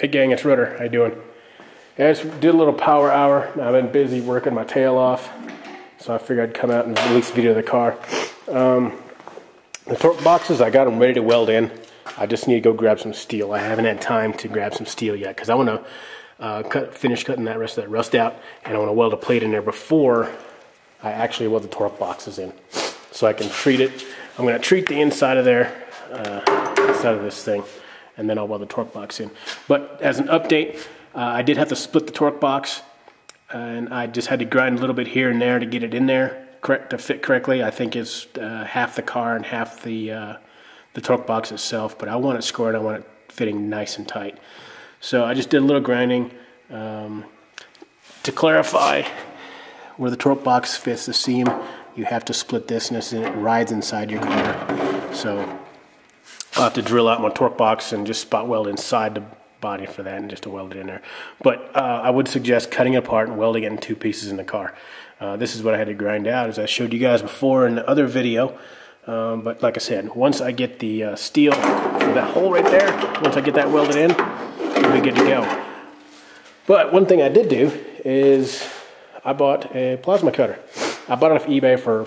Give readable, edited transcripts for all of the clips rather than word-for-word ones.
Hey gang, it's Rudder. How you doing? Yeah, I just did a little power hour. I've been busy working my tail off, so I figured I'd come out and release a video of the car. The torque boxes, I got them ready to weld in. I just need to go grab some steel. I haven't had time to grab some steel yet because I want to finish cutting that rest of that rust out, and I want to weld a plate in there before I actually weld the torque boxes in, so I can treat it. I'm going to treat the inside of there, inside of this thing, and then I'll weld the torque box in. But as an update, I did have to split the torque box, and I just had to grind a little bit here and there to get it in there to fit correctly. I think it's half the car and half the torque box itself, but I want it scored. I want it fitting nice and tight. So I just did a little grinding to clarify where the torque box fits the seam. You have to split this, and it rides inside your car. So I'll have to drill out my torque box and just spot weld inside the body for that, and just to weld it in there. But I would suggest cutting it apart and welding it in two pieces in the car. This is what I had to grind out, as I showed you guys before in the other video. But like I said, once I get the steel for that hole right there, once I get that welded in, we'll be good to go. But one thing I did do is I bought a plasma cutter. I bought it off eBay for,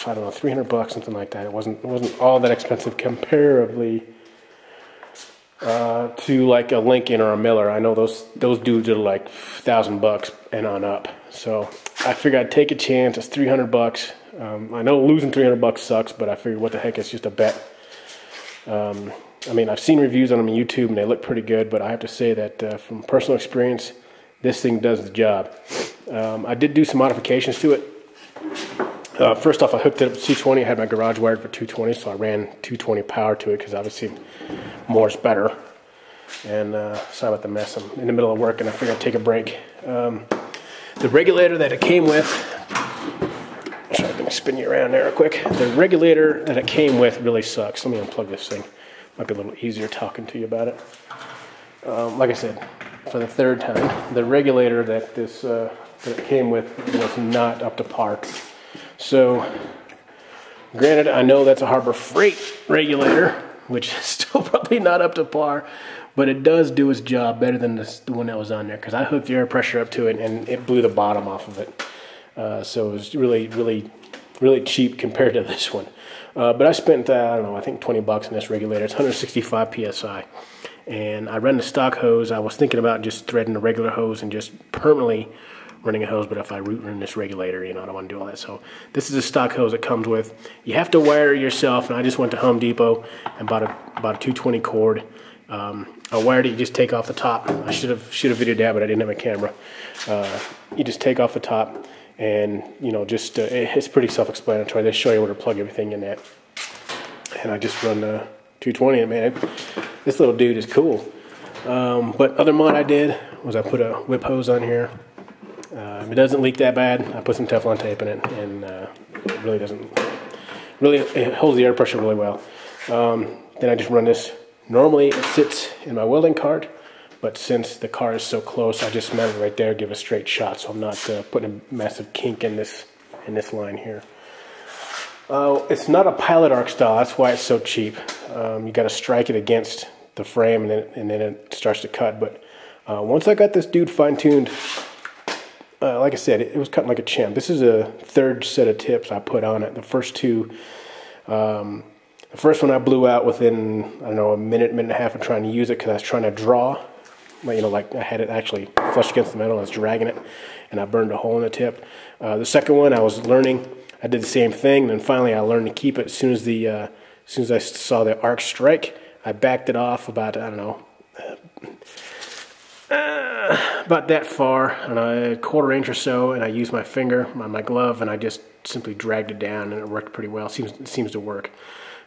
I don't know, 300 bucks, something like that. It wasn't all that expensive comparably to like a Lincoln or a Miller. I know those dudes are like $1,000 and on up. So I figured I'd take a chance. It's 300 bucks. I know losing 300 bucks sucks, but I figured what the heck, it's just a bet. I mean, I've seen reviews on them on YouTube and they look pretty good, but I have to say that from personal experience, this thing does the job. I did do some modifications to it. First off, I hooked it up to 220. I had my garage wired for 220, so I ran 220 power to it because obviously more is better. And sorry about the mess. I'm in the middle of work and I figured I'd take a break. The regulator that it came with, sorry, I'm going to spin you around there real quick. The regulator that it came with really sucks. Let me unplug this thing. Might be a little easier talking to you about it. Like I said, for the third time, the regulator that that it came with was not up to par. So, granted, I know that's a Harbor Freight regulator, which is still probably not up to par, but it does do its job better than the one that was on there, because I hooked the air pressure up to it and it blew the bottom off of it. So it was really cheap compared to this one. But I spent, I don't know, I think 20 bucks on this regulator. It's 165 PSI. And I ran the stock hose. I was thinking about just threading the regular hose and just permanently running a hose, but if I root run this regulator, you know, I don't want to do all that. So this is a stock hose it comes with. You have to wire it yourself, and I just went to Home Depot and bought a 220 cord. I wired it. You just take off the top. I should have videoed that, but I didn't have a camera. You just take off the top, and you know, just it's pretty self-explanatory. They show you where to plug everything in at. And I just run the 220, and man, this little dude is cool. But other mod I did was I put a whip hose on here. It doesn't leak that bad. I put some Teflon tape in it, and it really doesn't. It holds the air pressure really well. Then I just run this. Normally it sits in my welding cart, but since the car is so close, I just mount it right there, give a straight shot, so I'm not putting a massive kink in this line here. It's not a pilot arc style. That's why it's so cheap. You got to strike it against the frame, and then it starts to cut. But once I got this dude fine-tuned, like I said, it was cutting like a champ. This is a third set of tips I put on it. The first two, the first one I blew out within, I don't know, a minute and a half of trying to use it because I was trying to draw. You know, like I had it actually flush against the metal. I was dragging it, and I burned a hole in the tip. The second one, I was learning. I did the same thing, and then finally I learned to keep it. As soon as I saw the arc strike, I backed it off about, I don't know, about that far, and a quarter inch or so, and I used my finger on my glove, and I just simply dragged it down, and it worked pretty well. It seems to work.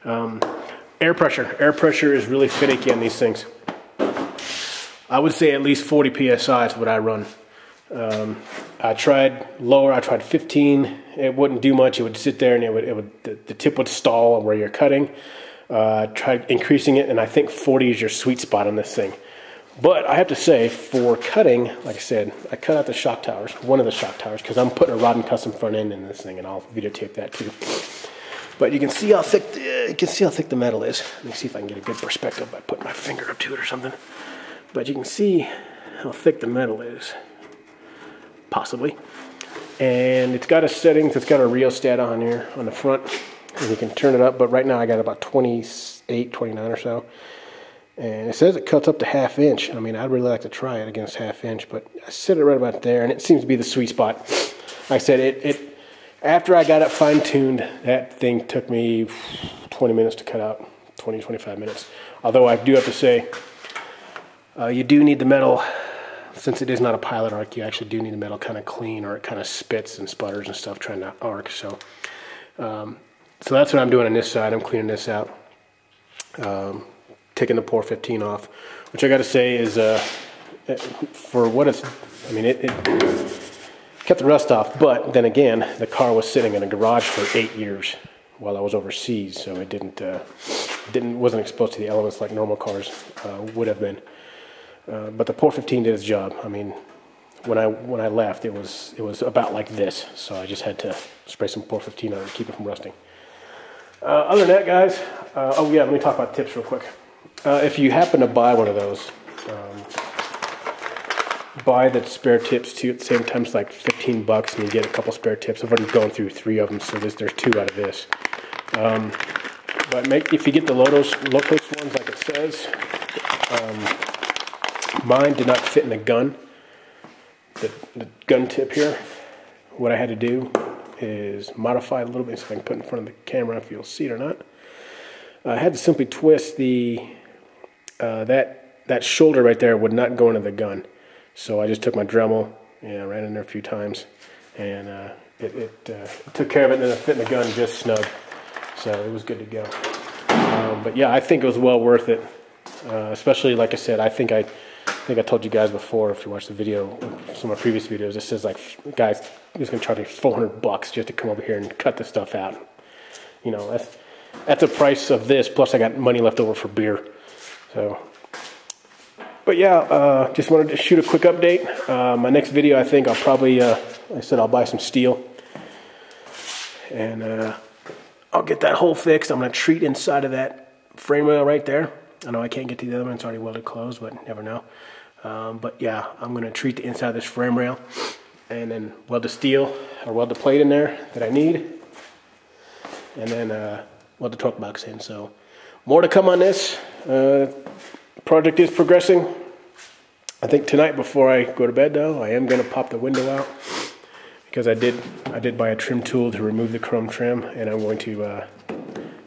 Air pressure is really finicky on these things. I would say at least 40 PSI is what I run. I tried lower. I tried 15. It wouldn't do much. It would sit there, and the tip would stall where you're cutting. Tried increasing it, and I think 40 is your sweet spot on this thing. But I have to say, for cutting, like I said, I cut out the shock towers, one of the shock towers, because I'm putting a Rod Custom front end in this thing, and I'll videotape that too. But you can see how thick the metal is. Let me see if I can get a good perspective by putting my finger up to it or something. but you can see how thick the metal is, possibly. And it's got a settings, it's got a rheostat on here on the front, and you can turn it up, but right now I got about 28, 29 or so. And it says it cuts up to 1/2 inch. I mean, I'd really like to try it against 1/2 inch, but I set it right about there, and it seems to be the sweet spot. Like I said, after I got it fine-tuned, that thing took me 20 minutes to cut out, 20, 25 minutes. Although I do have to say, you do need the metal, since it is not a pilot arc, you actually do need the metal kind of clean, or it kind of spits and sputters and stuff trying to arc. So that's what I'm doing on this side. I'm cleaning this out. Taking the Pour 15 off, which I got to say is, for what it's, I mean, it kept the rust off, but then again, the car was sitting in a garage for 8 years while I was overseas, so it wasn't exposed to the elements like normal cars would have been. But the Pour 15 did its job. I mean, when I left, it was about like this, so I just had to spray some Pour 15 on it to keep it from rusting. Other than that, guys, oh yeah, let me talk about tips real quick. If you happen to buy one of those, buy the spare tips too at the same time. It's like 15 bucks and you get a couple spare tips. I've already gone through 3 of them, so there's 2 out of this. But if you get the Lotos ones like it says, mine did not fit in the gun, the gun tip here. What I had to do is modify a little bit, so if I can put it in front of the camera if you'll see it or not. I had to simply twist that shoulder right there would not go into the gun. So I just took my Dremel, ran in there a few times, and it took care of it, and then it fit in the gun just snug. So it was good to go. But yeah, I think it was well worth it. Especially, like I said, I think I told you guys before, if you watched the video, some of my previous videos, it says like, guys, he's gonna charge me 400 bucks just to come over here and cut this stuff out. You know, that's the price of this, plus I got money left over for beer. So, but yeah, just wanted to shoot a quick update. My next video, I think I'll probably, like I said, I'll buy some steel, and I'll get that hole fixed. I'm gonna treat inside of that frame rail right there. I know I can't get to the other one, it's already welded closed, but never know. But yeah, I'm gonna treat the inside of this frame rail, and then weld the steel, or weld the plate in there that I need, and then weld the torque box in. So more to come on this. Project is progressing. I think tonight before I go to bed though, I am gonna pop the window out, because I did buy a trim tool to remove the chrome trim, and I'm going to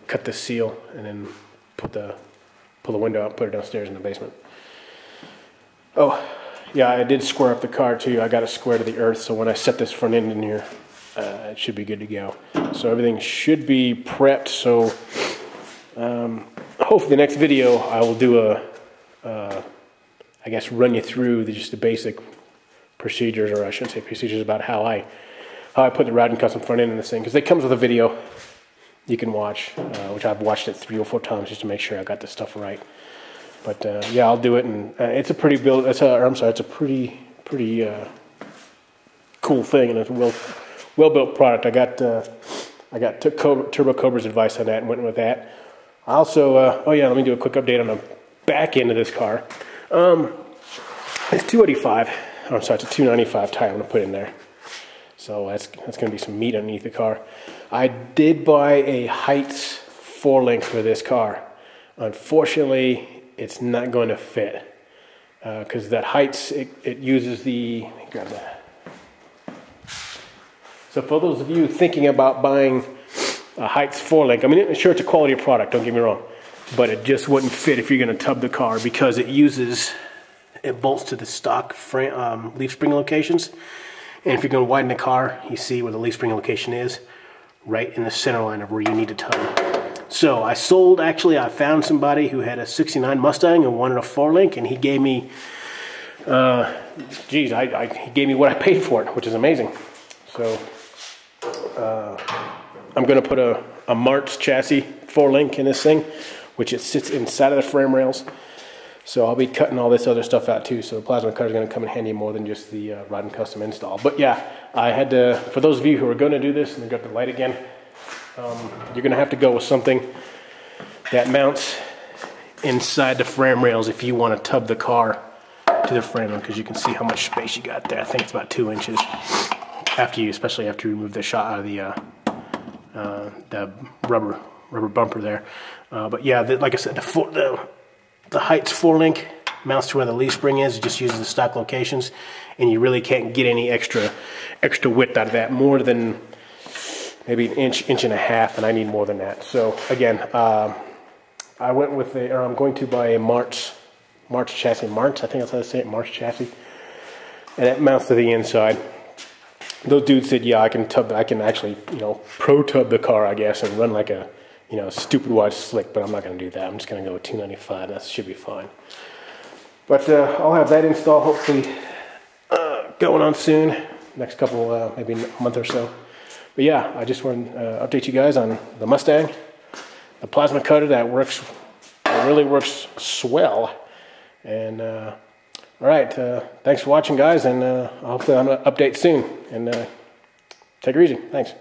cut the seal and then pull the window out and put it downstairs in the basement. Oh yeah, I did square up the car too. I got it square to the earth, so when I set this front end in here, it should be good to go. So everything should be prepped. So hopefully the next video I will do I guess run you through just the basic procedures, or I shouldn't say procedures, about how I put the Rod Custom front end in this thing, because it comes with a video you can watch, which I've watched it 3 or 4 times just to make sure I got this stuff right. But yeah, I'll do it, and it's a pretty build. It's a pretty cool thing, and it's a well built product. I took Turbo Cobra's advice on that and went with that. I also oh yeah, let me do a quick update on the back end of this car. It's 285. I'm sorry, it's a 295 tire I'm gonna put in there. So that's gonna be some meat underneath the car. I did buy a Heights 4-link for this car. Unfortunately, it's not going to fit, because that Heights, it uses the, let me grab that. So for those of you thinking about buying a Heights 4-link, I mean, sure, it's a quality product, don't get me wrong, but it just wouldn't fit if you're going to tub the car, because it bolts to the stock frame, leaf spring locations. And if you're going to widen the car, you see where the leaf spring location is, right in the center line of where you need to tub. So I found somebody who had a '69 Mustang and wanted a 4-link, and he gave me, he gave me what I paid for it, which is amazing. So I'm going to put a Martz chassis 4-link in this thing, which it sits inside of the frame rails. So I'll be cutting all this other stuff out too. So the plasma cutter is going to come in handy more than just the Rod Custom install. But yeah, I had to, for those of you who are going to do this, and they've got the light again, you're going to have to go with something that mounts inside the frame rails if you want to tub the car to the frame because you can see how much space you got there. I think it's about 2 inches especially after you remove the shot out of the rubber bumper there. But yeah, like I said, the height's 4-link, mounts to where the leaf spring is. It just uses the stock locations, and you really can't get any extra width out of that, more than maybe an inch and a half, and I need more than that. So again, I went with I'm going to buy a March chassis. I think that's how I say it, March chassis, and it mounts to the inside. Those dudes said, yeah, I can actually, pro tub the car, I guess, and run like a, stupid wide slick, but I'm not going to do that. I'm just going to go with 295. That should be fine. But I'll have that install hopefully going on soon, next couple, maybe a month or so. But yeah, I just want to update you guys on the Mustang, the plasma cutter that really works swell. And all right, thanks for watching, guys, and I'll hopefully I'll update soon. And take it easy. Thanks.